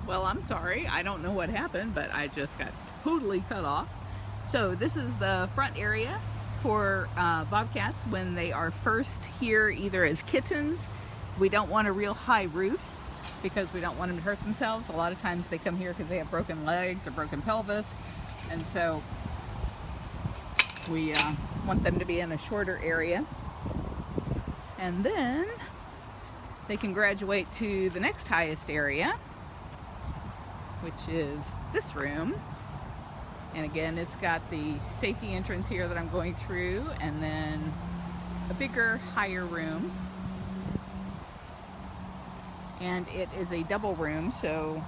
Well, I'm sorry. I don't know what happened, but I just got totally cut off. So this is the front area for bobcats when they are first here, either as kittens. We don't want a real high roof because we don't want them to hurt themselves. A lot of times they come here because they have broken legs or broken pelvis, and so we want them to be in a shorter area. And then they can graduate to the next highest area, which is this room. And again, it's got the safety entrance here that I'm going through, and then a bigger, higher room. And it is a double room, so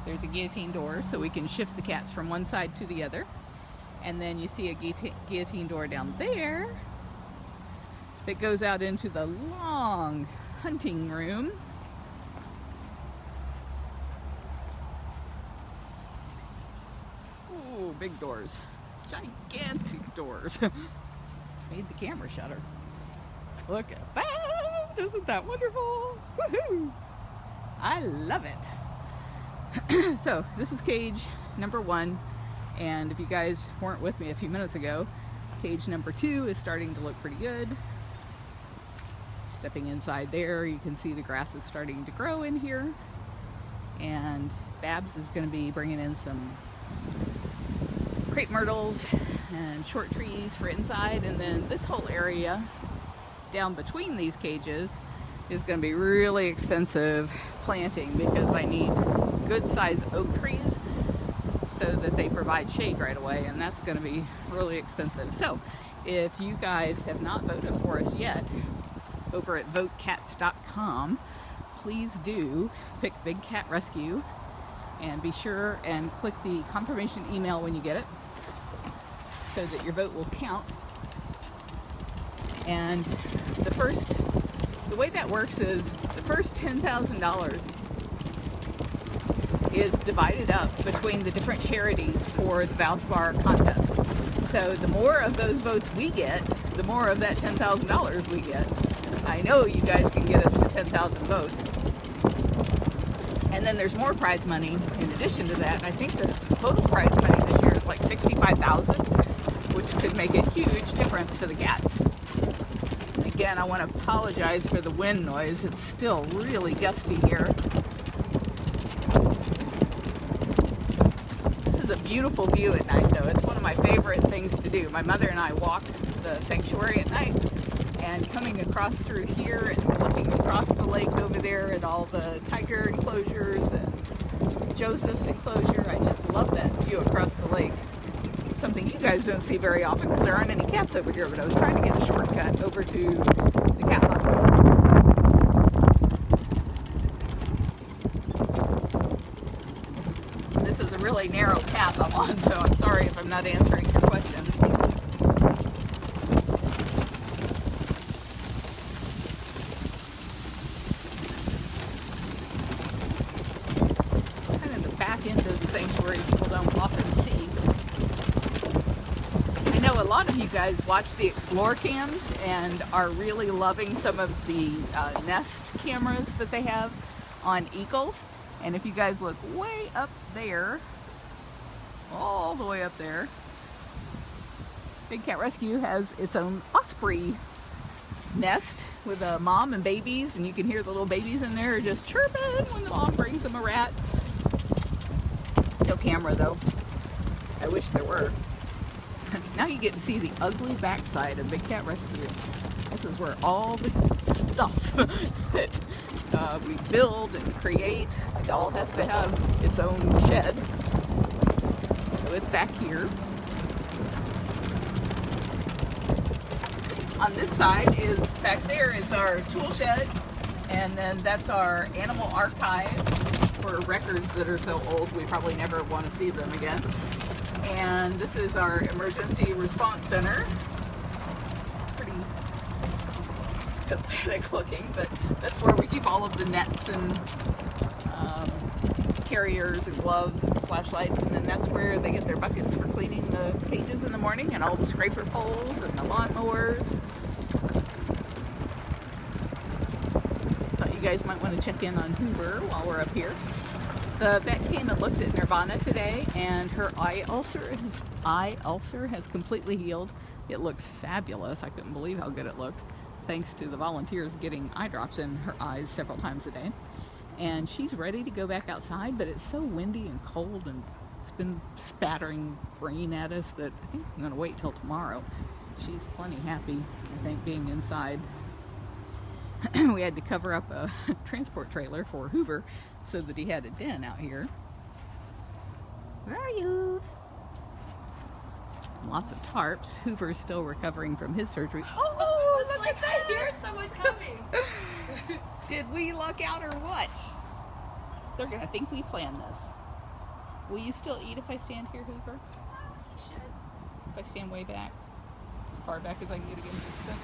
there's a guillotine door, so we can shift the cats from one side to the other. And then you see a guillotine door down there that goes out into the long hunting room. Ooh, big doors. Gigantic doors. Made the camera shutter. Look at that! Isn't that wonderful? Woohoo! I love it. So, this is cage number 1, and if you guys weren't with me a few minutes ago, cage number 2 is starting to look pretty good. Stepping inside there, you can see the grass is starting to grow in here, and Babs is going to be bringing in some crepe myrtles and short trees for inside, and then this whole area down between these cages is going to be really expensive planting because I need good size oak trees so that they provide shade right away, and that's going to be really expensive. So if you guys have not voted for us yet over at votecats.com, please do pick Big Cat Rescue, and be sure and click the confirmation email when you get it so that your vote will count. And the way that works is the first $10,000 is divided up between the different charities for the Valspar contest. So the more of those votes we get, the more of that $10,000 we get. I know you guys can get us to 10,000 votes. And then there's more prize money in addition to that. I think the total prize money this year is like $65,000, which could make a huge difference to the cats. Again, I want to apologize for the wind noise. It's still really gusty here. This is a beautiful view at night, though. It's one of my favorite things to do. My mother and I walk the sanctuary at night, and coming across through here and looking across the lake over there at all the tiger enclosures and Joseph's enclosure, I just love that view across the lake. Something you guys don't see very often because there aren't any cats over here, but I was trying to get a shortcut over to the cat hospital. This is a really narrow path I'm on, so I'm sorry if I'm not answering your questions. Kind of the back end of the sanctuary people don't often see. I know a lot of you guys watch the Explore cams and are really loving some of the Nest cameras that they have on eagles. And if you guys look way up there, all the way up there, Big Cat Rescue has its own osprey nest with a mom and babies, and you can hear the little babies in there just chirping when the mom brings them a rat. No camera though. I wish there were. Now you get to see the ugly backside of Big Cat Rescue. This is where all the stuff that we build and create, it all has to have its own shed. So it's back here. On this side is, back there is our tool shed, and then that's our animal archives for records that are so old we probably never want to see them again. And this is our emergency response center. It's pretty pathetic looking, but that's where we keep all of the nets and carriers and gloves and flashlights, and then that's where they get their buckets for cleaning the cages in the morning, and all the scraper poles and the lawnmowers. Thought you guys might want to check in on Hoover while we're up here. The vet came and looked at Nirvana today, and her eye ulcer has completely healed. It looks fabulous. I couldn't believe how good it looks, thanks to the volunteers getting eye drops in her eyes several times a day. And she's ready to go back outside, but it's so windy and cold, and it's been spattering rain at us that I think I'm going to wait till tomorrow. She's plenty happy, I think, being inside. We had to cover up a transport trailer for Hoover so that he had a den out here. Where are you? Lots of tarps. Hoover's still recovering from his surgery. Oh, look at that! I hear someone coming. Did we luck out or what? They're gonna think we planned this. Will you still eat if I stand here, Hoover? You should. If I stand way back? As far back as I can get against this fence?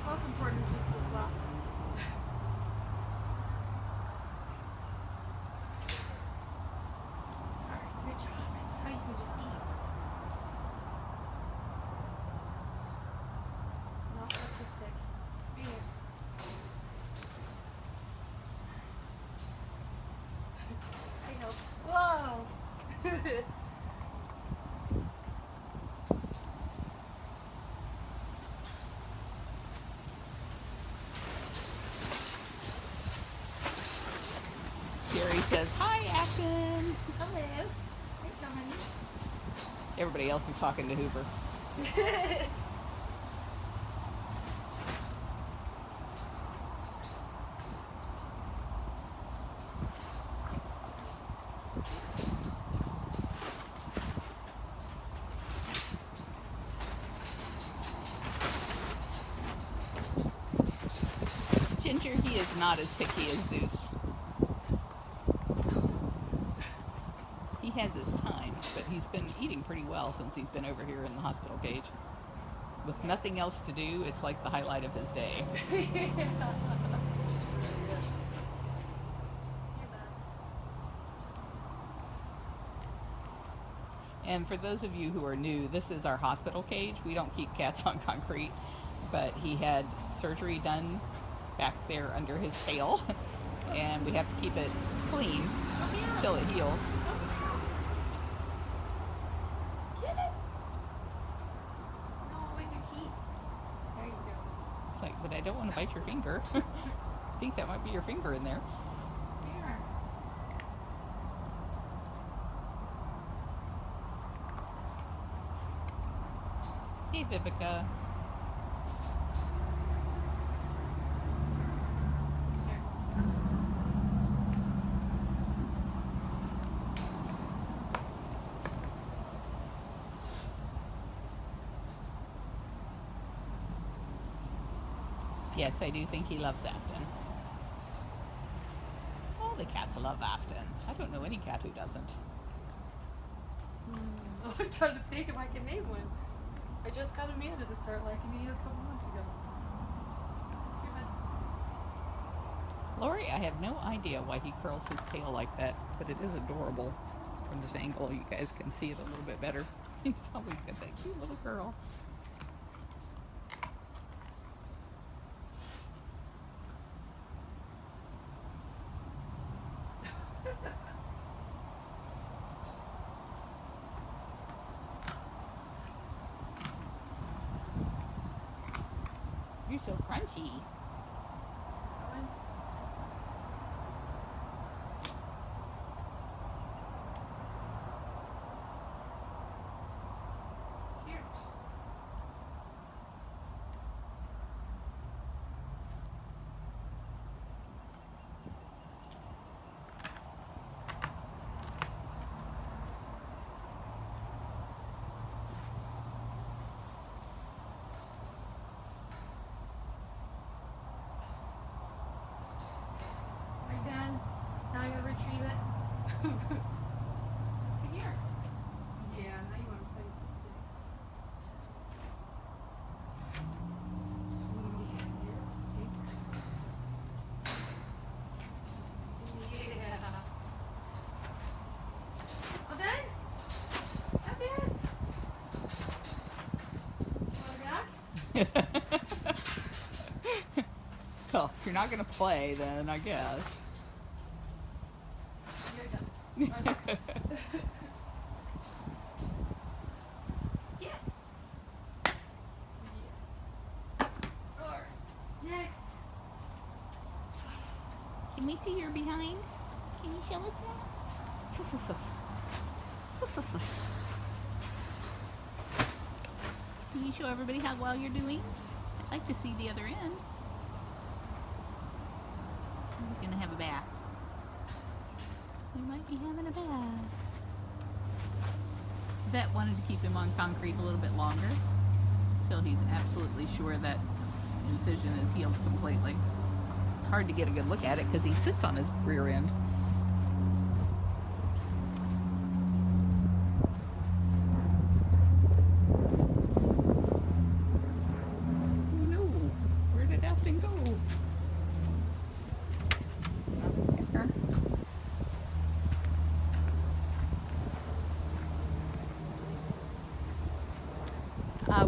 What's most important is just this last one. Alright, good job. Now you can just eat. No, that's a stick. Here. I know. Whoa! Jerry says, "Hi, Afton." Hello. Hey, Dominique. Everybody else is talking to Hoover. Ginger, he is not as picky as Zeus. He has his time, but he's been eating pretty well since he's been over here in the hospital cage. With nothing else to do, it's like the highlight of his day. And for those of you who are new, this is our hospital cage. We don't keep cats on concrete, but he had surgery done back there under his tail, and we have to keep it clean until it heals. Get it? No, with your teeth. There you go. It's like, but I don't want to bite your finger. I think that might be your finger in there. Here. Hey, Vivica. Yes, I do think he loves Afton. All the cats love Afton. I don't know any cat who doesn't. I'm trying to think if I can name one. I just got Amanda to start liking me a couple months ago. Here, bud. Lori, I have no idea why he curls his tail like that, but it is adorable. From this angle, you guys can see it a little bit better. He's always got that cute little curl. You're so crunchy. Here. Are you done? Now you're gonna retrieve it. Here. Yeah, now you want to play with the stick. You're a stinker. Yeah. All done? Not bad. Want it back? Well, if you're not going to play, then I guess. You're done. Can we see your behind? Can you show us that? Can you show everybody how well you're doing? I'd like to see the other end. We're gonna have a bath. We might be having a bath. Vet wanted to keep him on concrete a little bit longer until he's absolutely sure that incision is healed completely. It's hard to get a good look at it because he sits on his rear end. Oh no, where did Afton go?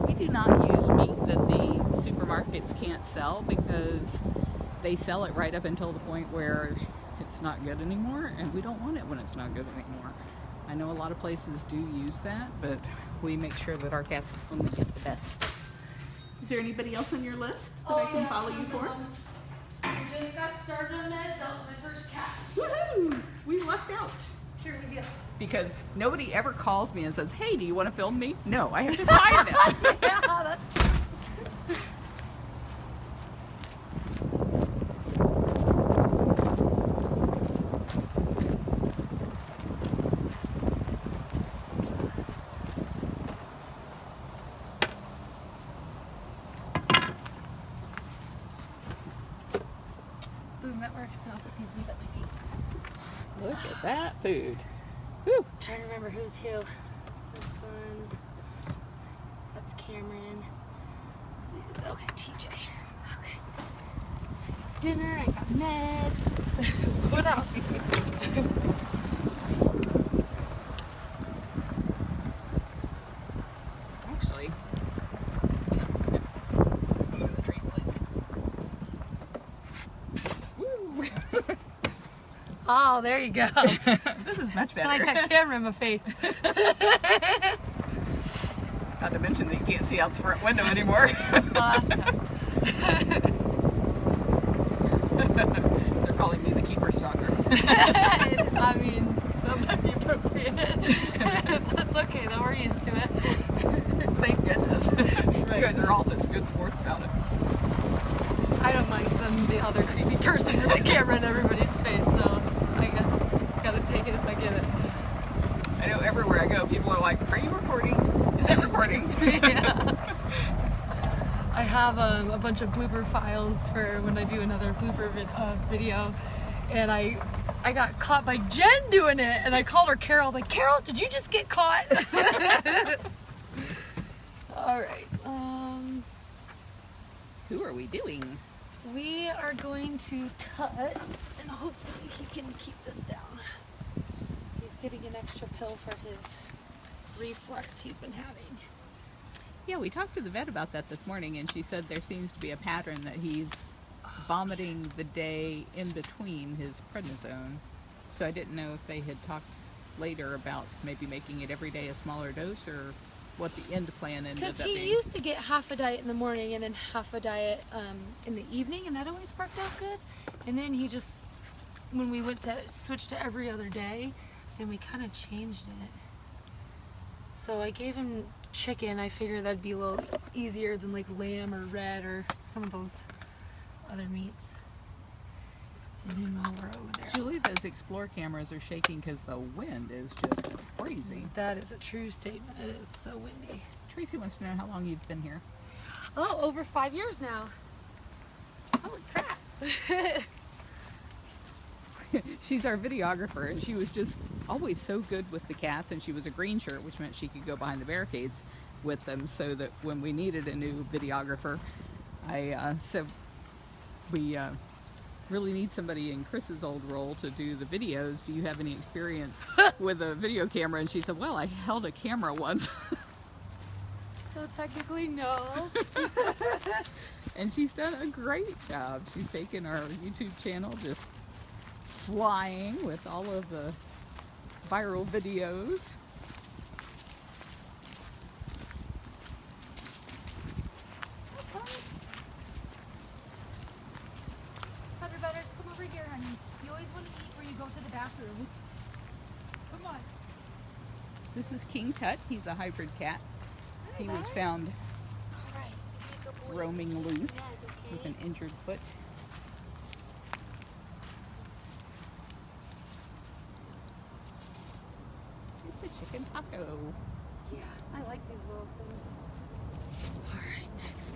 We do not use meat that the supermarkets can't sell because they sell it right up until the point where it's not good anymore, and we don't want it when it's not good anymore. I know a lot of places do use that, but we make sure that our cats only get the best. Is there anybody else on your list that I can follow you for? I just got started on meds. That was my first cat. Woohoo! We lucked out. Here we go. Because nobody ever calls me and says, hey, do you want to film me? No, I have to find them. Yeah, that's... Boom, that works. I'll put these inside my feet. Look at that food. Whew. Trying to remember who's who. This one. That's Cameron. Let's see. Okay, TJ. Okay. Dinner. I got meds. What else? Actually, yeah, it's good. Those are the treat places. Woo! Oh, there you go. This is much So I better. got camera in my face. Not to mention that you can't see out the front window anymore. Awesome. They're calling me the keeper stalker. I mean, that might be appropriate. That's okay though, we're used to it. Thank goodness. Right. You guys are all such good sports about it. I don't mind because I'm the other creepy person with the camera in everybody's face, so I guess gotta take it if I give it. I know everywhere I go, people are like, are you recording? Is it recording? Yeah. I have a bunch of blooper files for when I do another blooper video, and I got caught by Jen doing it, and I called her Carol, like, Carol, did you just get caught? Alright, Who are we doing? we are going to Tut, and hopefully he can keep this down. He's getting an extra pill for his reflux he's been having. Yeah, we talked to the vet about that this morning, and she said there seems to be a pattern that he's vomiting the day in between his prednisone. So I didn't know if they had talked later about maybe making it every day a smaller dose, or what the end plan ended up Because being. he used to get half a diet in the morning and then half a diet in the evening, and that always worked out good. And then he just, when we went to switch to every other day, then we kind of changed it. So I gave him chicken. I figured that'd be a little easier than like lamb or red or some of those other meats. And then while we're over there, Julie, those Explore cameras are shaking because the wind is just crazy. that is a true statement. It is so windy. Tracy wants to know how long you've been here. Oh, over 5 years now. Holy crap. She's our videographer, and she was just always so good with the cats, and she was a green shirt, which meant she could go behind the barricades with them, so that when we needed a new videographer, I said we really need somebody in Chris's old role to do the videos. Do you have any experience with a video camera? And she said, well, I held a camera once. So technically, no. And she's done a great job. She's taken our YouTube channel just flying with all of the viral videos. Butter, come over here, honey. always want to eat where you go to the bathroom. Come on. This is King Tut. He's a hybrid cat. He was found All right. Good boy. roaming loose Yeah, with an injured foot. It's a chicken taco. Yeah, I like these little things. All right, next.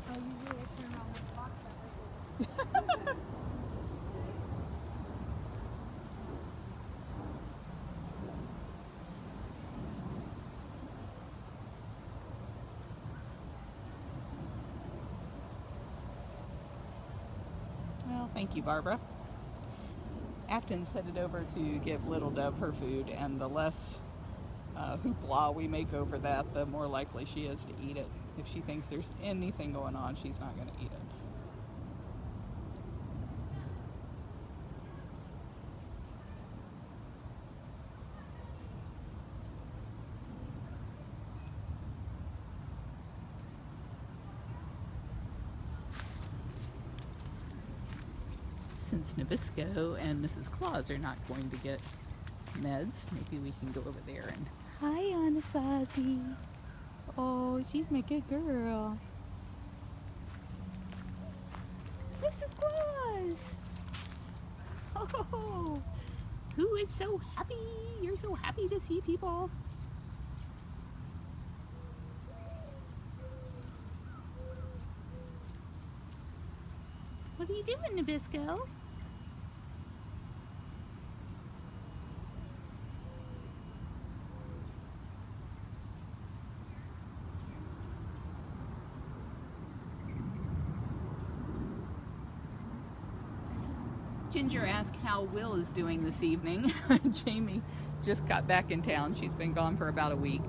Oh, usually I turn around this box that Well, thank you, Barbara. Afton's headed over to give Little Dove her food, and the less hoopla we make over that, the more likely she is to eat it. If she thinks there's anything going on, she's not going to eat it. Since Nabisco and Mrs. Claus are not going to get meds, maybe we can go over there and... Hi, Anasazi. Oh, she's my good girl. Mrs. Claus! Oh, who is so happy? You're so happy to see people. What are you doing, Nabisco? Ginger asked how Will is doing this evening. Jamie just got back in town. She's been gone for about a week.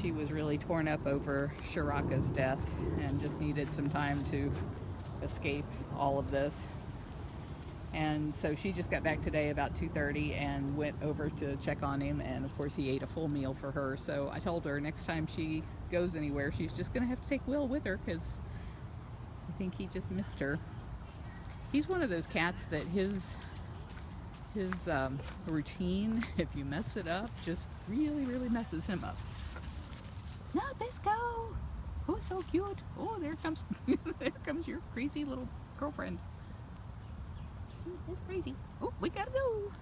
She was really torn up over Shiraka's death and just needed some time to escape all of this. And so she just got back today about 2:30 and went over to check on him, and of course he ate a full meal for her. So I told her next time she goes anywhere, she's just gonna have to take Will with her, because I think he just missed her. He's one of those cats that his routine, if you mess it up, just really messes him up. Nabisco! Oh, so cute. Oh, there comes there comes your crazy little girlfriend. That's crazy. Oh, we gotta go.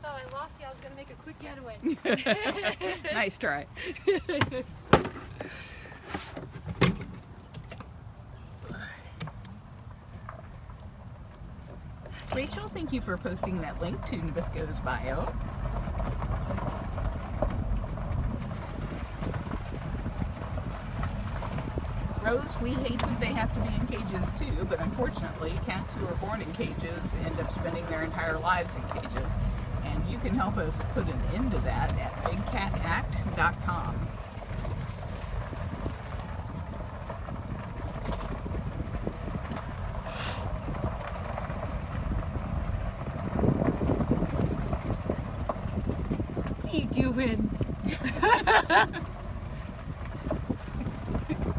Oh, I lost you. I was going to make a quick getaway. Nice try. Rachel, thank you for posting that link to Nabisco's bio. Rose, we hate that they have to be in cages too, but unfortunately, cats who are born in cages end up spending their entire lives in cages. And you can help us put an end to that at bigcatact.com. What are you doing?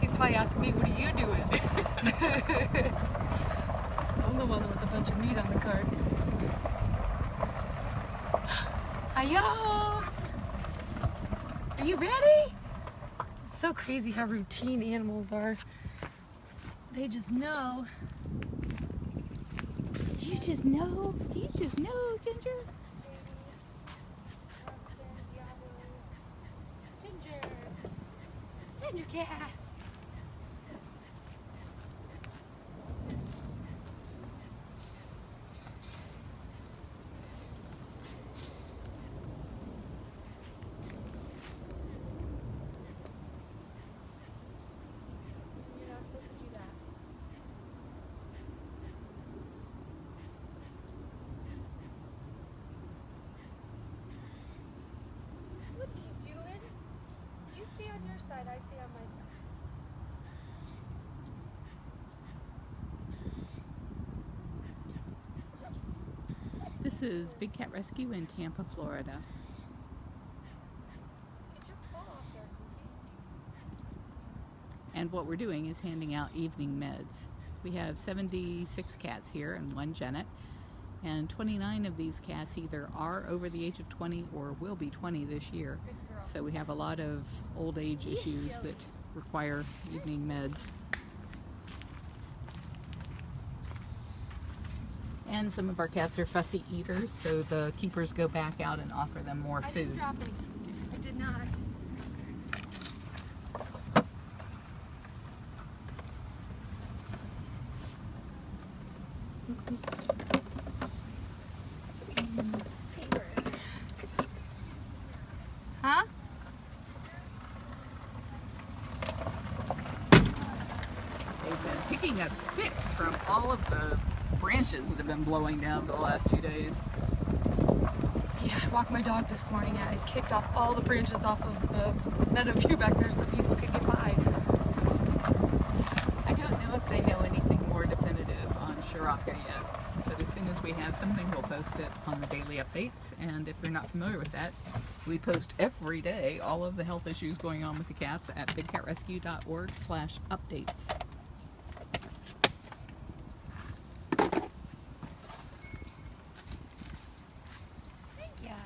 He's probably asking me, what are you doing? I'm the one with a bunch of meat on the cart. Hiya! Are you ready? It's so crazy how routine animals are. They just know. Do you just know? Do you just know, Ginger? Ginger cat. You're not supposed to do that. on your side, I stay on my side. This is Big Cat Rescue in Tampa, Florida. Get your paw off there, Goofy. And what we're doing is handing out evening meds. We have 76 cats here and 1 Janet. And 29 of these cats either are over the age of 20 or will be 20 this year. Good girl. So we have a lot of old age issues that require evening meds. And some of our cats are fussy eaters, so the keepers go back out and offer them more I food. didn't drop it. I did not. Huh? They've been picking up sticks from all of the branches that have been blowing down for the last 2 days. Yeah, I walked my dog this morning and I kicked off all the branches off of the meadow view back there so people could get by. I don't know if they know anything more definitive on Shiraka yet, but as soon as we have something, we'll post it on the daily updates. And if you're not familiar with that, we post every day all of the health issues going on with the cats at bigcatrescue.org/updates. Yeah.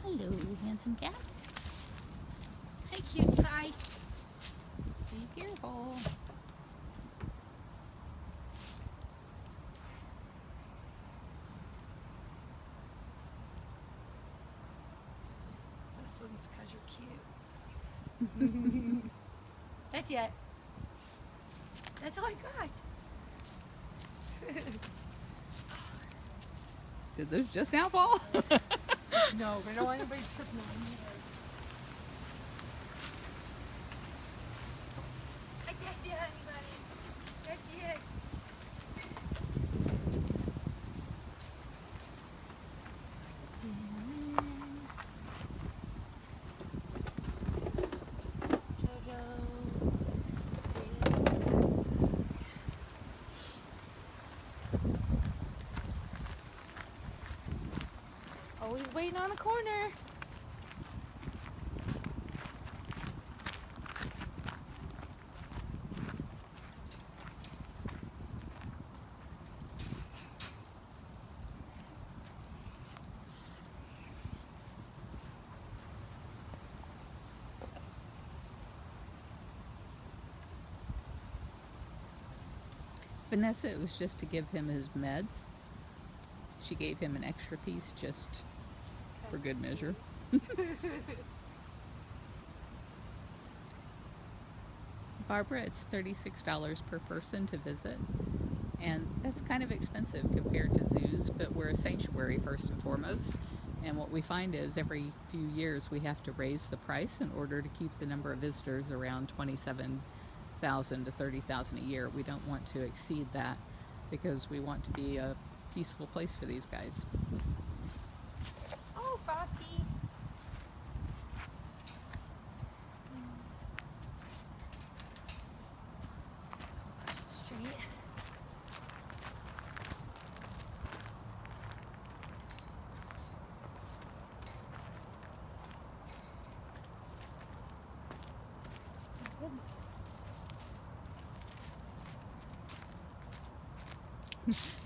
Hello, handsome cat. Hey, cute guy. Be careful. This one's because you're cute. That's it. That's all I got. Did those just now fall? No, we don't want anybody tripping on me. I can't see anybody. That's it. Always waiting on the corner. Vanessa, it was just to give him his meds. She gave him an extra piece just for good measure. Barbara, it's $36 per person to visit, and that's kind of expensive compared to zoos, but we're a sanctuary first and foremost, and what we find is every few years we have to raise the price in order to keep the number of visitors around 27,000 to 30,000 a year. We don't want to exceed that because we want to be a peaceful place for these guys. Oh, Frosty. Straight.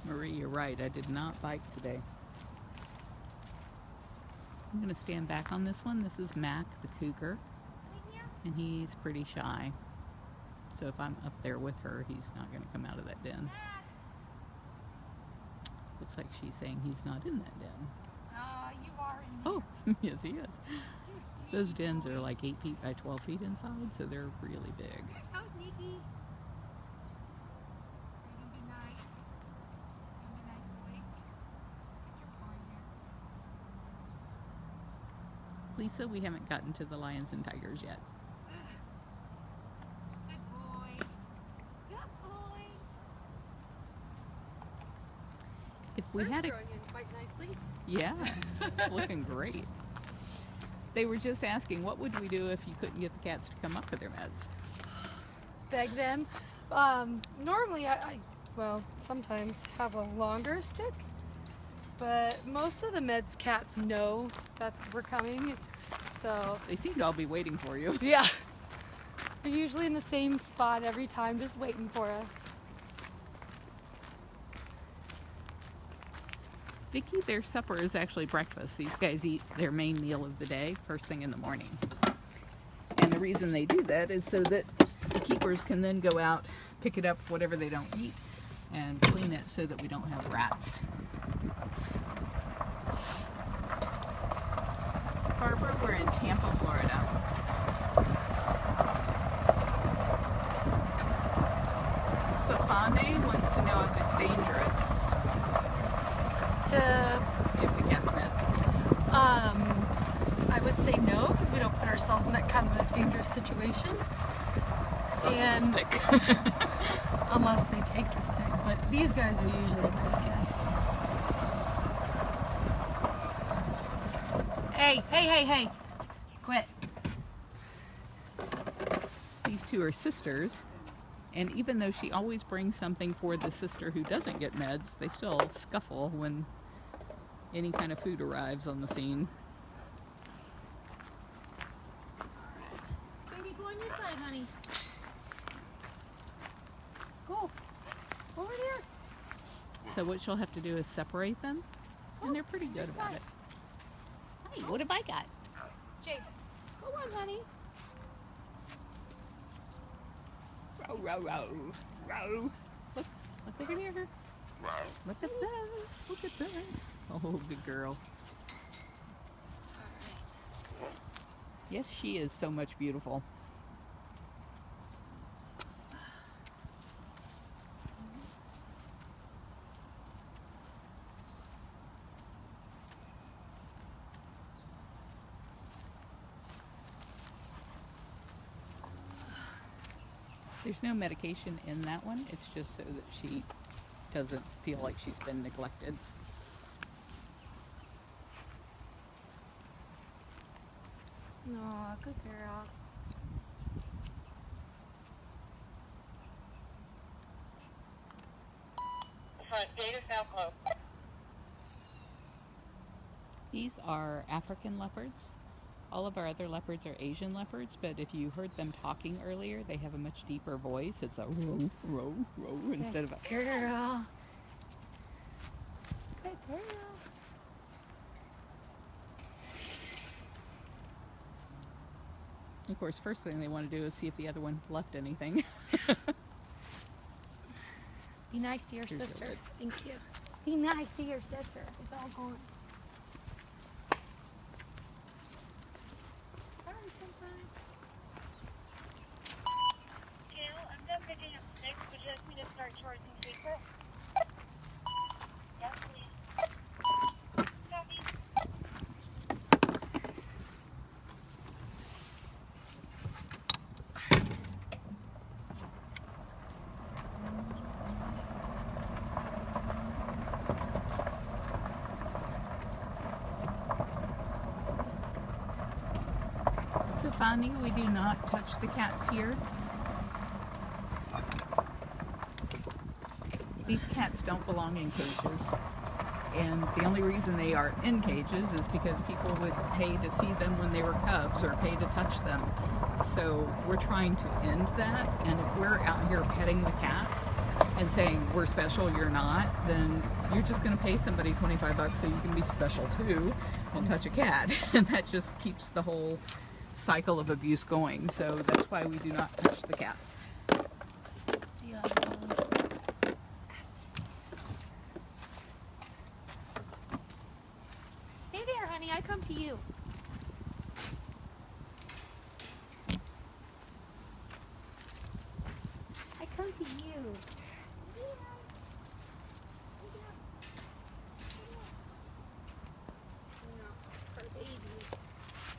Marie, you're right. I did not bike today. I'm going to stand back on this one. This is Mac, the cougar, and he's pretty shy. So if I'm up there with her, he's not going to come out of that den. Looks like she's saying he's not in that den. You are in Oh, yes he is. You're sneaky. Those dens are like 8 feet by 12 feet inside, so they're really big. You're so sneaky. You can be nice. You can be nice boy. Get your paw in there. Lisa, we haven't gotten to the lions and tigers yet. If we had growing in quite nicely. Yeah, looking great. They were just asking, what would we do if you couldn't get the cats to come up with their meds? Beg them. Normally, well, sometimes have a longer stick, but most of the meds cats know that we're coming, so. They seem to all be waiting for you. Yeah. They're usually in the same spot every time, just waiting for us. Vicky, their supper is actually breakfast. These guys eat their main meal of the day first thing in the morning. And the reason they do that is so that the keepers can then go out, pick it up, whatever they don't eat, and clean it so that we don't have rats. Barbara, we're in Tampa, Florida. Safane wants to know if it's dangerous To, if the cat's meds. I would say no, because we don't put ourselves in that kind of a dangerous situation. And unless they take the stick, but these guys are usually pretty good. Hey, quit. These two are sisters, and even though she always brings something for the sister who doesn't get meds, they still scuffle when any kind of food arrives on the scene. Baby, go on your side, honey. Go. Over there. So what she'll have to do is separate them, and they're pretty good about it. Hey, what have I got? Jake, go on, honey. Row, row, row, row. Look over here. Look at this. Look at this. Oh, good girl. All right. Yes, she is so much beautiful. There's no medication in that one. It's just so that she doesn't feel like she's been neglected. Aw, good girl. Front gate is now closed. These are African leopards. All of our other leopards are Asian leopards, but if you heard them talking earlier, they have a much deeper voice. It's a row, row, row instead of a... Girl. Good girl. Of course, first thing they want to do is see if the other one left anything. Be nice to your Here's sister. Leopard. Thank you. Be nice to your sister. It's all gone. I'm done picking up sticks. Would you like me to start charging people? Yes, please. Copy. So Fanny, we do not touch the cats here. These cats don't belong in cages, and the only reason they are in cages is because people would pay to see them when they were cubs or pay to touch them. So we're trying to end that, and if we're out here petting the cats and saying we're special, you're not, then you're just going to pay somebody $25 so you can be special too and touch a cat, and that just keeps the whole cycle of abuse going. So that's why we do not touch the cats. Do you have Stay there, honey. I come to you. I come to you.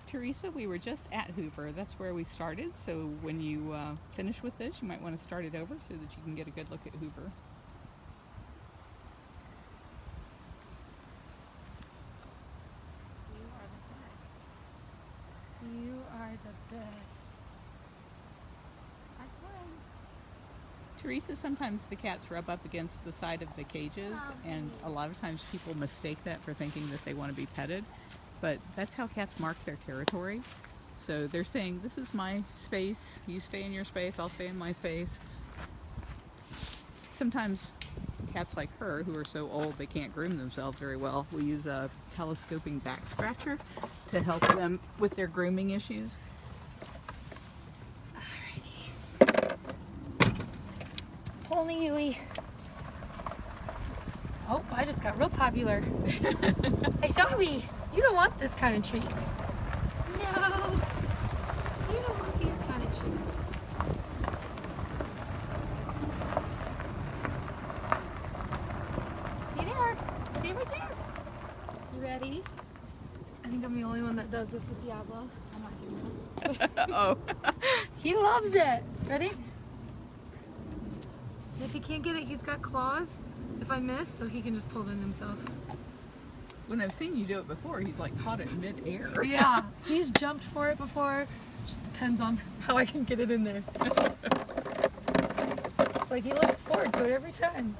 Teresa, we were just at Hoover. That's where we started. So when you finish with this, you might want to start it over so that you can get a good look at Hoover. Teresa, sometimes the cats rub up against the side of the cages, and a lot of times people mistake that for thinking that they want to be petted, but that's how cats mark their territory. So they're saying, this is my space, you stay in your space, I'll stay in my space. Sometimes cats like her, who are so old they can't groom themselves very well, will use a telescoping back scratcher to help them with their grooming issues. Only Yui. Oh, I just got real popular. Hey, sorry, you don't want this kind of treats. No, you don't want these kind of treats. Stay there. Stay right there. You ready? I think I'm the only one that does this with Diablo. I'm not kidding. Oh. He loves it. Ready? If he can't get it, he's got claws. If I miss, so he can just pull it in himself. When I've seen you do it before, he's like caught it mid-air. Yeah, he's jumped for it before. Just depends on how I can get it in there. It's like he looks forward to it every time.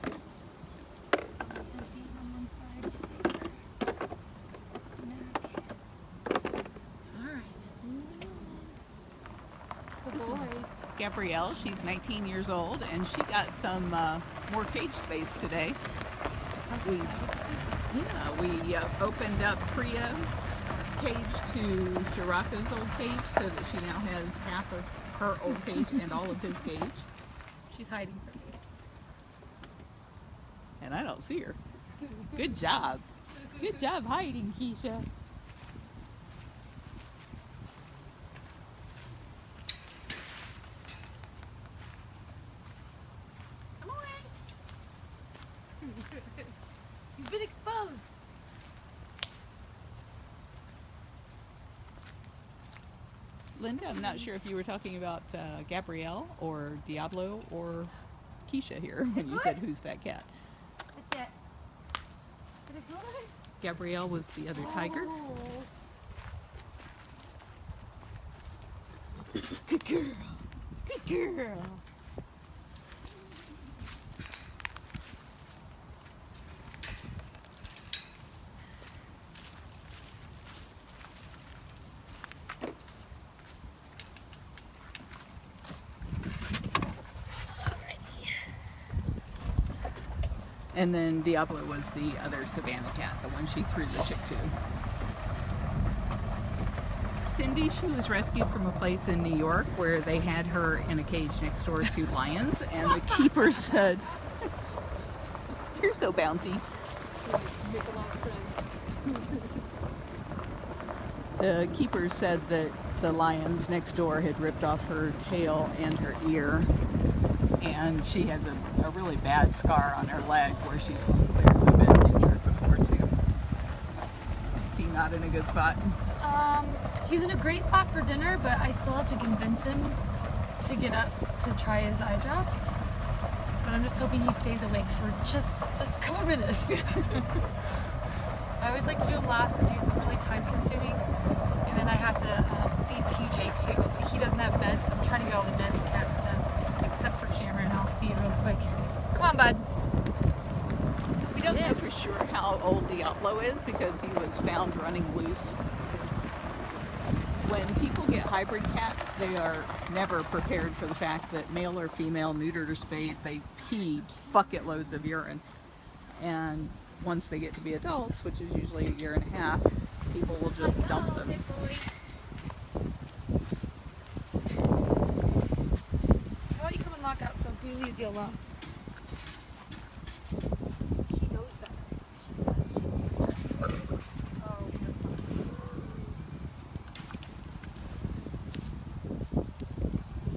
Gabrielle, she's 19 years old, and she got some more cage space today. We opened up Priya's cage to Shiraka's old cage, so that she now has half of her old cage and all of his cage. She's hiding from me. And I don't see her. Good job. Good job hiding, Keisha. He's been exposed. Linda, I'm not sure if you were talking about Gabrielle or Diablo or Keisha here when you said, who's that cat? That's it. Is it good? Gabrielle was the other tiger. Good girl. Good girl. And then Diablo was the other Savannah cat, the one she threw the chick to. Cindy, she was rescued from a place in New York where they had her in a cage next door to lions, and the keeper said, "You're so bouncy." The keeper said that the lions next door had ripped off her tail and her ear, and she has a really bad scar on her leg where she's clearly been injured before too. Is he not in a good spot? He's in a great spot for dinner, but I still have to convince him to get up to try his eye drops. But I'm just hoping he stays awake for just a couple minutes. I always like to do him last because he's really time consuming. And then I have to feed TJ too. He doesn't have meds, so I'm trying to get all the meds cats done. Except for Cameron, I'll feed real quick. Come on, bud. We don't know for sure how old Diablo is because he was found running loose. When people get hybrid cats, they are never prepared for the fact that male or female, neutered or spayed, they pee bucket loads of urine. And once they get to be adults, which is usually a year and a half, people will just dump them. How about you come and lock out so Boo leaves you alone? She knows better. She does. She's oh, you're fine.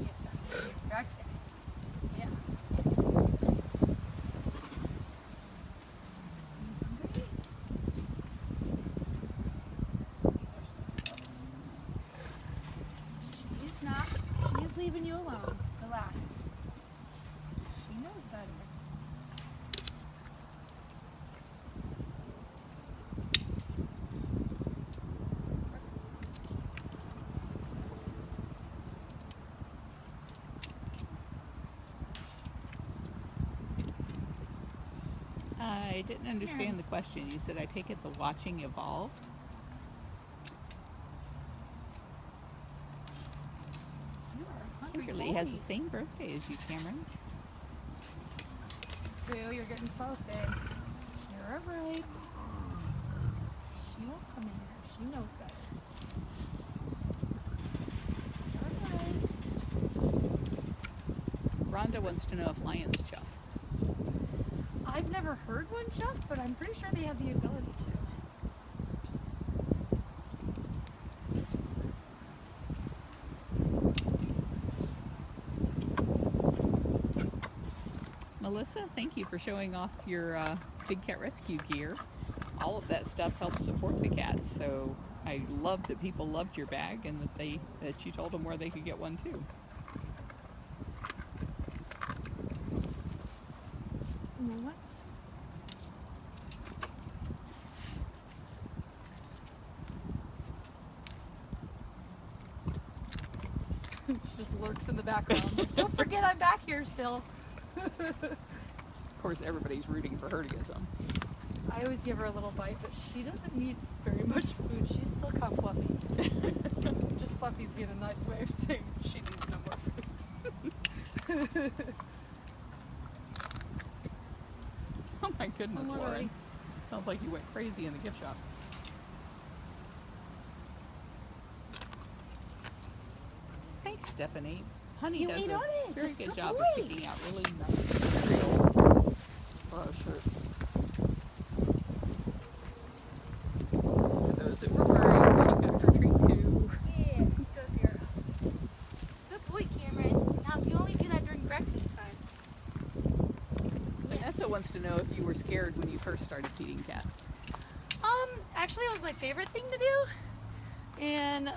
You start. Right there. Yeah. She's not. She's leaving you alone. Relax. She knows better. I didn't understand the question. You said, I take it the watching evolved? You are a hungry Kimberly has boy. the same birthday as you, Cameron. True, you're getting close, babe. You're alright. She won't come in here. She knows better. You're alright. Rhonda wants to know if lions chuff. I've never heard one chuff, but I'm pretty sure they have the ability to. Melissa, thank you for showing off your big cat rescue gear. All of that stuff helps support the cats, so I love that people loved your bag and that you told them where they could get one too. You know what? She just lurks in the background. Like, don't forget I'm back here still. Of course, everybody's rooting for her to get some. I always give her a little bite, but she doesn't need very much food. She's still kind of fluffy. Just fluffy's being a nice way of saying she needs no more food. Oh my goodness, Oh, Lauren. Lordy. Sounds like you went crazy in the gift shop. Thanks, Stephanie. Honey You does ate a on it. very That's good good job boy. of picking out really nice materials for our shirts. For those that were worried, she got her treat too. Yeah, good girl. Good boy, Cameron. Now, you only do that during breakfast time. Vanessa wants to know if you were scared when you first started feeding cats. Actually, it was my favorite thing to do. And,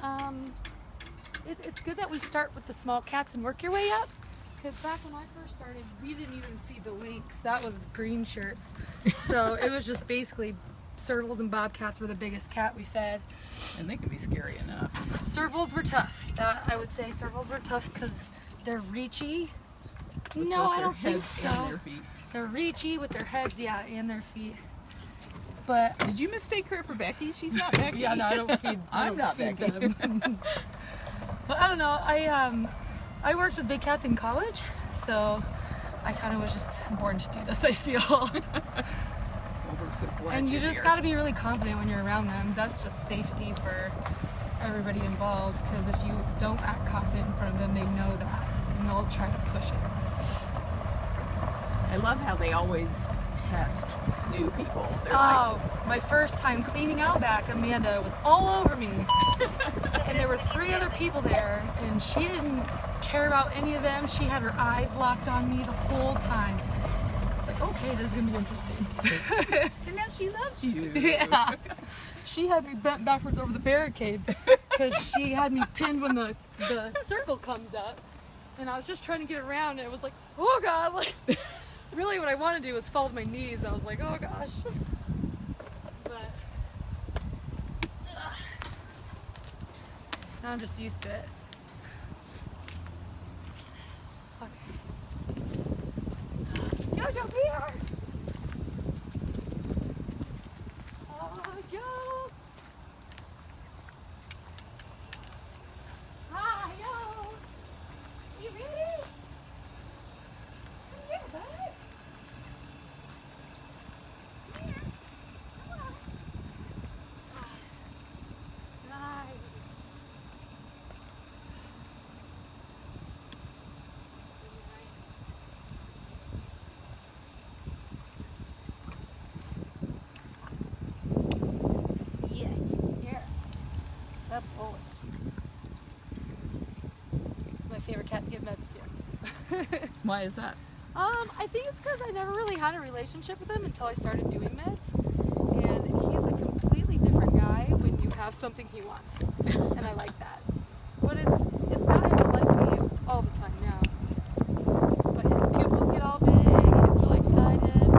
it's good that we start with the small cats and work your way up. Because back when I first started, we didn't even feed the lynx. That was green shirts. So it was just basically servals and bobcats were the biggest cat we fed. And they can be scary enough. Servals were tough. I would say servals were tough because they're reachy. With No, both I their don't think heads and so. their feet. They're reachy with their heads, yeah, and their feet. But Did you mistake her for Becky? She's not Becky. yeah, no, I don't feed. I'm not feed Becky. them. But I don't know. I worked with big cats in college, so I kind of was just born to do this. I feel. Well, we're so glad And you you're just here. got to be really confident when you're around them. That's just safety for everybody involved. Because if you don't act confident in front of them, they know that, and they'll try to push it. I love how they always test new people. They're Oh, my first time cleaning out back, Amanda was all over me. And there were 3 other people there, and she didn't care about any of them. She had her eyes locked on me the whole time. I was like, okay, this is gonna be interesting. So now she loves you. Yeah. She had me bent backwards over the barricade because she had me pinned when the circle comes up. And I was just trying to get around, and it was like, oh God, like, really what I wanted to do was fall to my knees. I was like, oh gosh. But now I'm just used to it. Okay. Jojo, be here! Oh, Joe! Hi, yo! You ready? Come here, bud. Come here. Come on. Nice. Yeah, here. That boy. It's my favorite cat to give meds to. Why is that? I think it's because I never really had a relationship with him until I started doing meds. And he's a completely different guy when you have something he wants. And I like that. But it's got him to like me all the time now. But his pupils get all big, he gets really excited.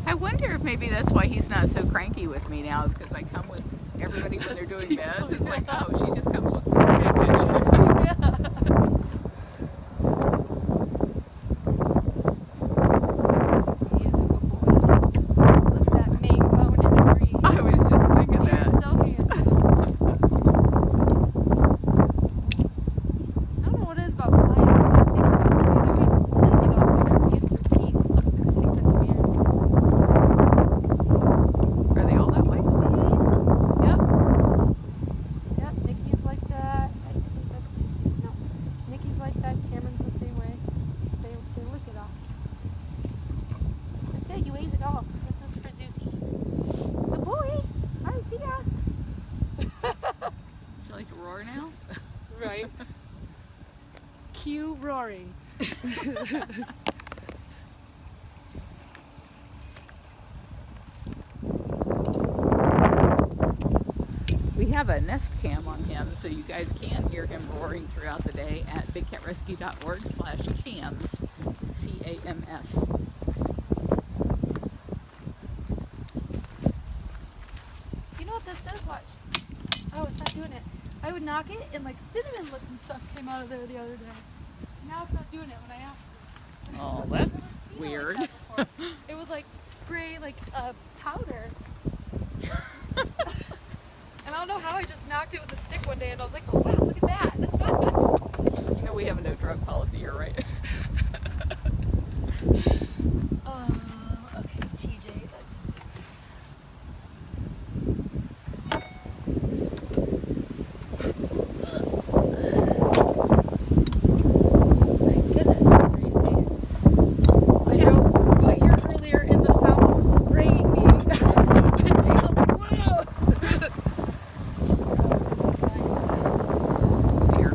I wonder if maybe that's why he's not so cranky with me now, is because I come with everybody when they're doing meds. It's like, oh, she just comes with me. Yeah. like to roar now? Right. Cue roaring. We have a Nest Cam on him, so you guys can hear him roaring throughout the day at bigcatrescue.org/cams, C-A-M-S. You know what this says? Watch. Oh, it's not doing it. I would knock it and like cinnamon looking stuff came out of there the other day. Now it's not doing it when I asked it. Oh, that's I've never seen it weird. like that before. It would like spray like powder. And I don't know how I just knocked it with a stick one day and I was like, oh wow, look at that. You know we have a no drug policy here, right? Okay, TJ, that's 6. My goodness, that's crazy. I drove right here earlier and the fountain was spraying me. I was so windy. I was like, wow. Here.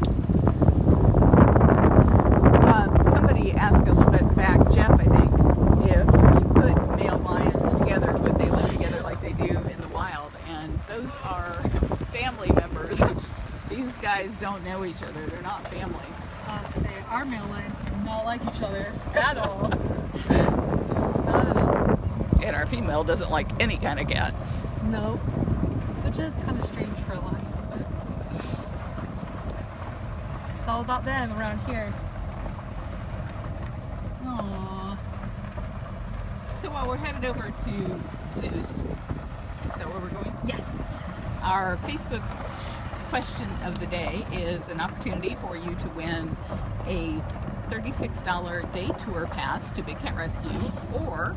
Somebody asked a little bit back, Jeff, I think, if you put male lions together, would they live together like they do in the wild? And those are family members. These guys don't know each other. They're not family. I'll say our male lions do not like each other at all. Not at all. And our female doesn't like any kind of cat. No. Which is kind of strange for a lion, but it's all about them around here. Aww. So while we're headed over to Zeus, is that where we're going? Yes. Our Facebook question of the day is an opportunity for you to win a $36 day tour pass to Big Cat Rescue, or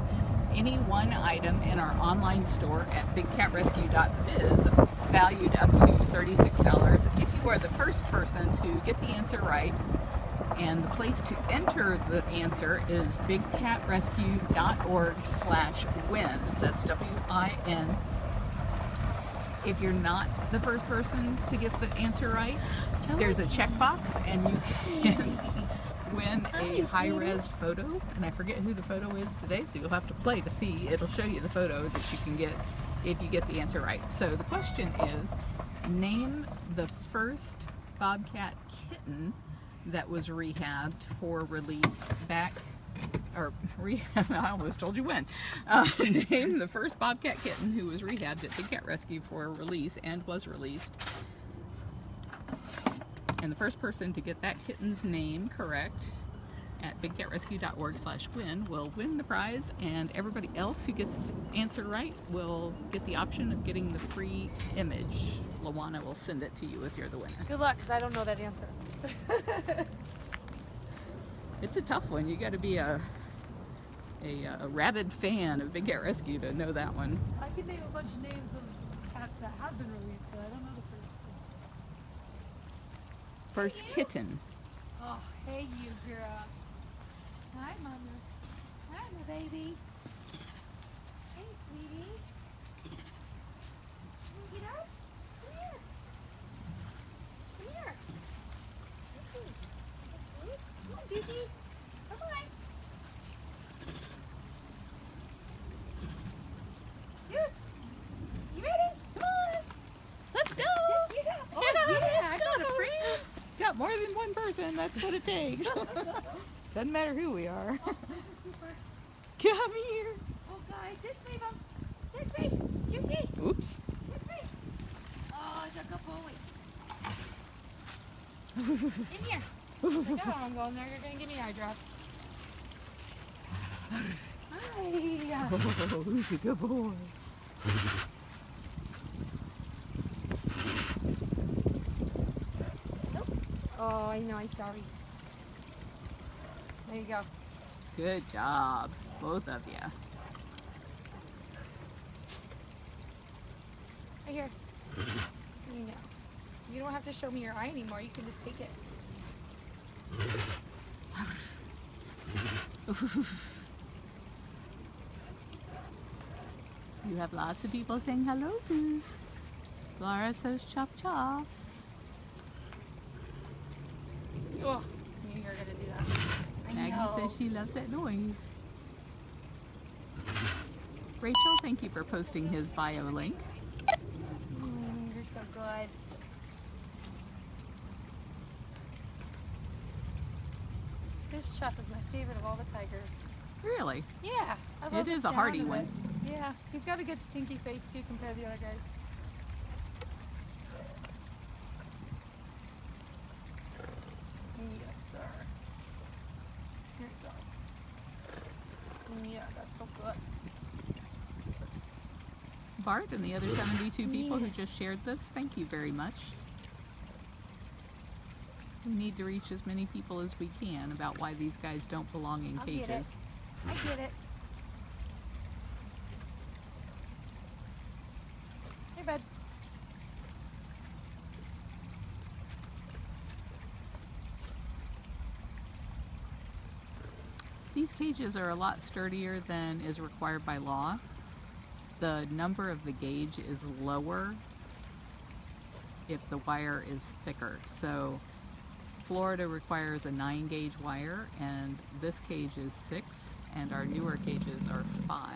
any one item in our online store at bigcatrescue.biz valued up to $36. If you are the first person to get the answer right, and the place to enter the answer is bigcatrescue.org/win. That's W-I-N. If you're not the first person to get the answer right, there's a checkbox and you can win a high-res photo. And I forget who the photo is today, so you'll have to play to see. It'll show you the photo that you can get if you get the answer right. So the question is, name the first bobcat kitten that was rehabbed for release back, or rehab, I almost told you when. Name the first bobcat kitten who was rehabbed at Big Cat Rescue for release and was released. And the first person to get that kitten's name correct at bigcatrescue.org/win will win the prize, and everybody else who gets the answer right will get the option of getting the free image. Lawana will send it to you if you're the winner. Good luck, because I don't know that answer. It's a tough one. You got to be a rabid fan of Big Cat Rescue to know that one. I can name a bunch of names of cats that have been released, but I don't know the first First kitten. Oh, hey you, girl. Hi, Mama. Hi, my baby. Hey, sweetie. You wanna get up? Come here. Come here. Come on, Dizzy. Come on. Deuce. You ready? Come on. Let's go! Yeah. Oh, yeah. I got a friend. Got more than one person. That's what it takes. Doesn't matter who we are. Oh, this is super. Come here. Oh, guys, this way, Mom. This way. You see? Oops. This way. Oh, it's a good boy. In here. Like, I don't want to go in there. You're going to give me eye drops. Hi. Oh, who's a good boy? Oh, I know. I'm sorry. There you go. Good job, both of you. Right here. You know. You don't have to show me your eye anymore. You can just take it. You have lots of people saying hello, Zeus. Laura says chop chop. says she loves that noise. Rachel, thank you for posting his bio link. You're so good. This Chuff is my favorite of all the tigers. Really? Yeah, I love It is the a hardy sound of one. it. Yeah, he's got a good stinky face too compared to the other guys. Yes, sir. Here you go. Yeah, that's so good. Bart and the other 72 people who Yes. just shared this, thank you very much. We need to reach as many people as we can about why these guys don't belong in I'll cages. get it. I get it. Hey, bud. These cages are a lot sturdier than is required by law. The number of the gauge is lower if the wire is thicker. So Florida requires a 9 gauge wire, and this cage is 6, and our newer cages are 5.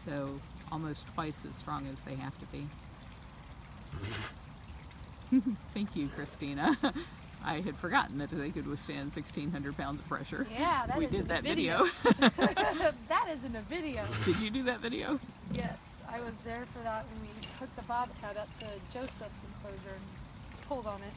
So almost twice as strong as they have to be. Thank you, Christina. I had forgotten that they could withstand 1,600 pounds of pressure. Yeah, that We is did in that a video. video. That is in a video. Did you do that video? Yes, I was there for that when we hooked the bobcat up to Joseph's enclosure and pulled on it.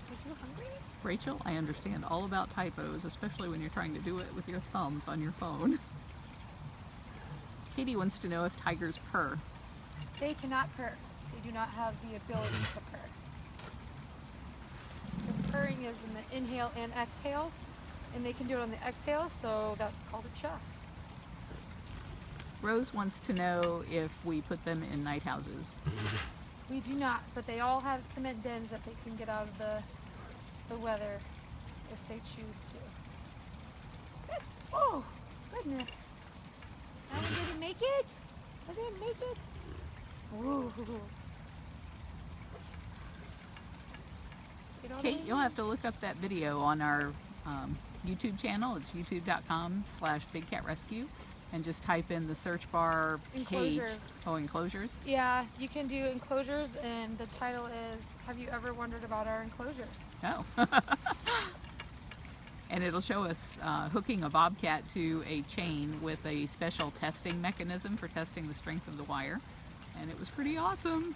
Are you hungry? Rachel, I understand all about typos, especially when you're trying to do it with your thumbs on your phone. Katie wants to know if tigers purr. They cannot purr. They do not have the ability to purr. Because purring is in the inhale and exhale, and they can do it on the exhale, so that's called a chuff. Rose wants to know if we put them in night houses. We do not, but they all have cement dens that they can get out of the weather if they choose to. Oh, goodness. I didn't make it. I didn't make it. Ooh. Get all the Kate, way you'll in. have to look up that video on our YouTube channel. It's youtube.com/bigcatrescue, and just type in the search bar cage. Enclosures. Oh, enclosures. Yeah, you can do enclosures, and the title is, Have You Ever Wondered About Our Enclosures? Oh. And it'll show us hooking a bobcat to a chain with a special testing mechanism for testing the strength of the wire. And it was pretty awesome.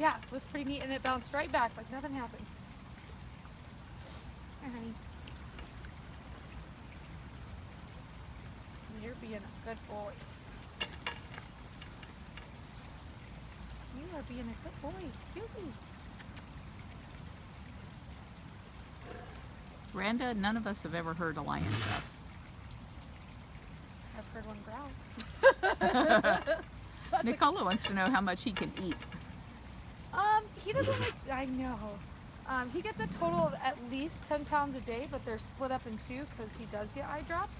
Yeah, it was pretty neat, and it bounced right back like nothing happened. Hi, honey. You're being a good boy. You are being a good boy. Susie. Randa, none of us have ever heard a lion chuff. I've heard one growl. Nicola wants to know how much he can eat. He doesn't like, I know. He gets a total of at least 10 pounds a day, but they're split up in two because he does get eye drops.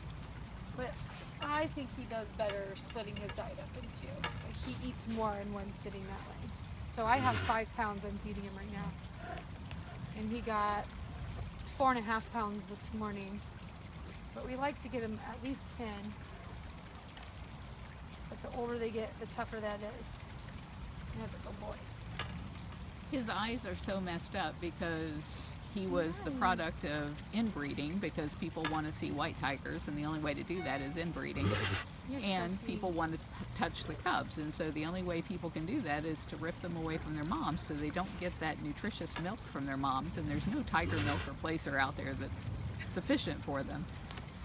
But I think he does better splitting his diet up in two. Like, he eats more in one sitting that way. So I have 5 pounds I'm feeding him right now. And he got 4.5 pounds this morning. But we like to get him at least 10. But the older they get, the tougher that is. And that's a good boy. His eyes are so messed up because he was the product of inbreeding, because people want to see white tigers, and the only way to do that is inbreeding. You're so And sweet. people want to touch the cubs, and so the only way people can do that is to rip them away from their moms so they don't get that nutritious milk from their moms, and there's no tiger milk replacer out there that's sufficient for them.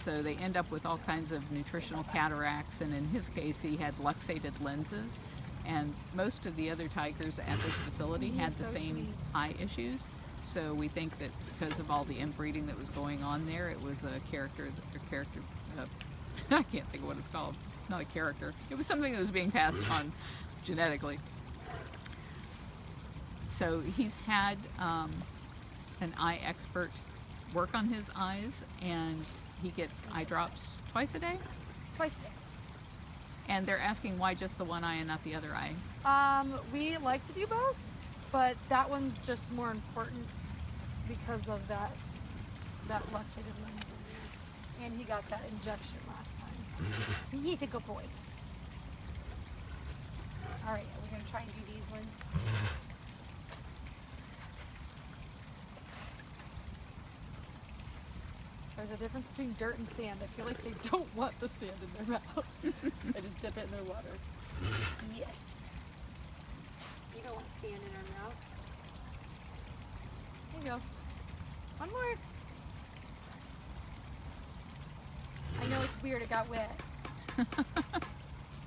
So they end up with all kinds of nutritional cataracts, and in his case he had luxated lenses, and most of the other tigers at this facility He's had the so same sweet. eye issues. So we think that because of all the inbreeding that was going on there, it was a character, I can't think of what it's called. Not a character. It was something that was being passed on genetically. So he's had an eye expert work on his eyes, and he gets eye drops twice a day. Twice a day. And they're asking why just the one eye and not the other eye. We like to do both, but that one's just more important because of that luxated lens. And he got that injection last time. He's a good boy. All right, are we gonna try and do these ones? There's a difference between dirt and sand. I feel like they don't want the sand in their mouth. They just dip it in their water. Yes. You don't want sand in our mouth. There you go. One more. I know it's weird, it got wet.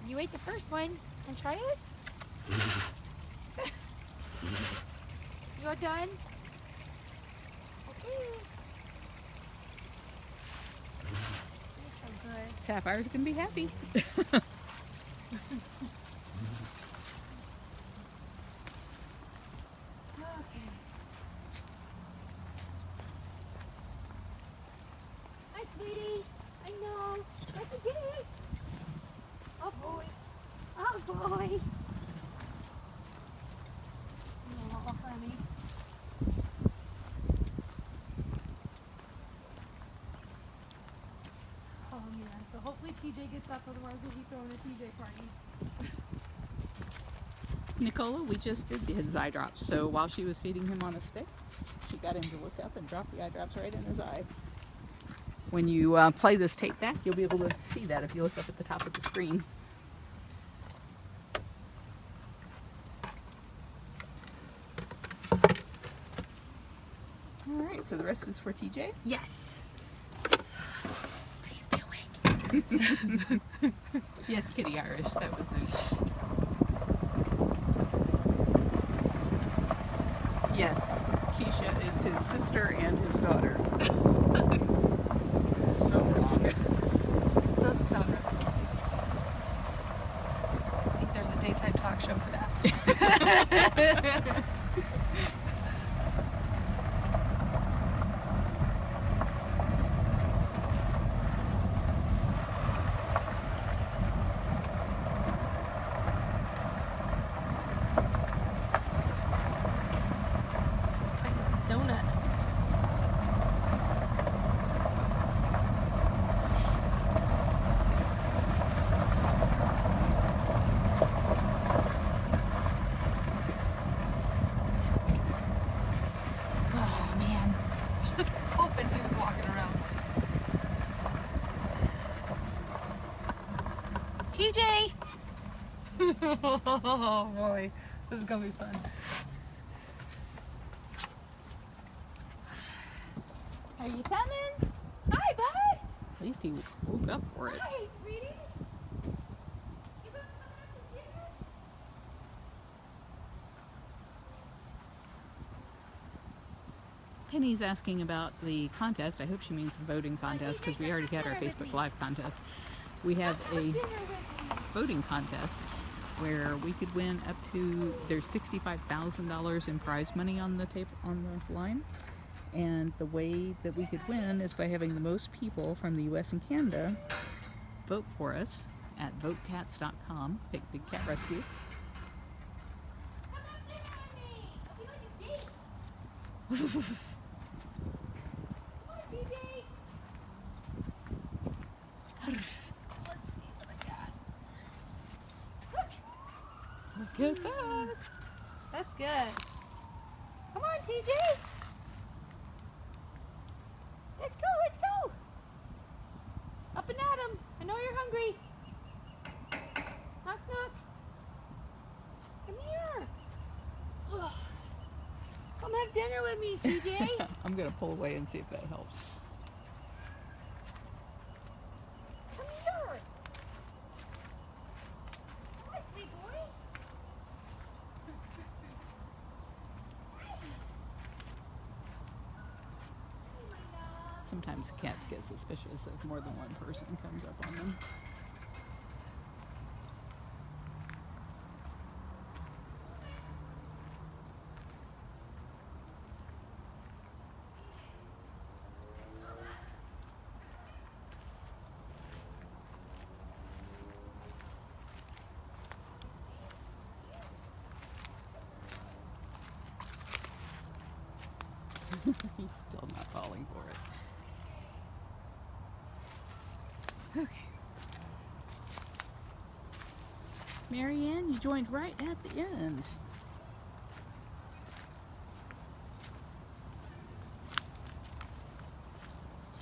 You ate the first one. Can I try it? You all done? Okay. You're so good. Sapphire's gonna be happy. Okay. Hi, sweetie. I know. What you did? Oh boy. Oh boy. Oh, honey. Oh man. So hopefully TJ gets up, otherwise we'll be throwing a TJ party. Nicola, we just did his eye drops. So while she was feeding him on a stick, she got him to look up and drop the eye drops right in his eye. When you play this tape back, you'll be able to see that if you look up at the top of the screen. All right, so the rest is for TJ. Yes. Please be awake. Yes, Kitty Irish, that was Zeus. Yes, Keisha is his sister and his daughter. So long. Doesn't sound right. I think there's a daytime talk show for that. He's playing with his donut. Oh man. Just hoping he was walking around. TJ! Oh boy, this is gonna be fun. Are you coming? Hi, bud! At least he woke up for it. Hi, sweetie! You gonna come out to dinner? Penny's asking about the contest. I hope she means the voting contest because we already had our Facebook Live contest. We have a Dinner with me. voting contest where we could win up to, there's $65,000 in prize money on the line. And the way that we could win is by having the most people from the US and Canada vote for us at votecats.com. Pick Big Cat Rescue. Come have dinner with me. I'll be like a date. Come on, TJ. Let's see what I got. Look. Look at that. That's good. Come on, TJ. Let's go, let's go. Up and at 'em. I know you're hungry. Knock, knock. Come here. Come have dinner with me, TJ. I'm going to pull away and see if that helps. Come here. Hi, sweet boy. Hey, my love. Sometimes cats get suspicious if more than one person comes up on them. He's still not falling for it. Okay. Marianne, you joined right at the end.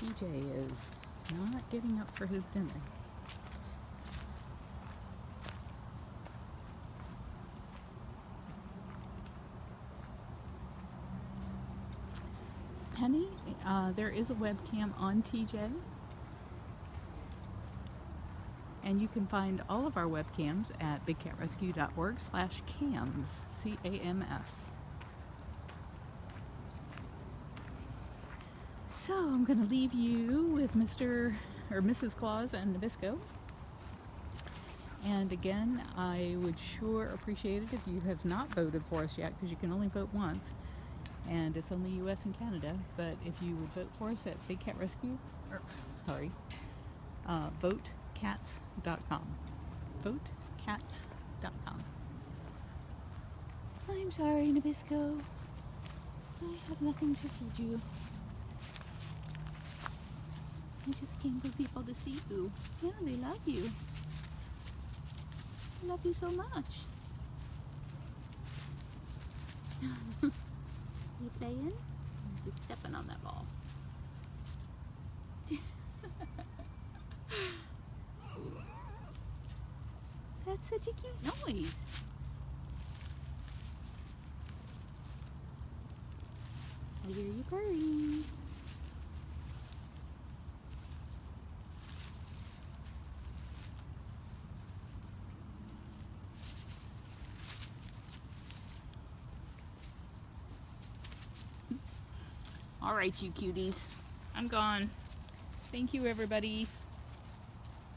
TJ is not getting up for his dinner. Penny, there is a webcam on TJ. And you can find all of our webcams at bigcatrescue.org/cams, C-A-M-S. So I'm going to leave you with Mr. or Mrs. Claus and Nabisco. And again, I would sure appreciate it if you have not voted for us yet, because you can only vote once. And it's only US and Canada. But if you would vote for us at Big Cat Rescue, votecats.com. Votecats.com. I'm sorry, Nabisco. I have nothing to feed you. I just came for people to see you. Yeah, they love you. They love you so much. You playing? I'm just stepping on that ball. That's such a cute noise. I hear you purring. All right, you cuties. I'm gone. Thank you, everybody.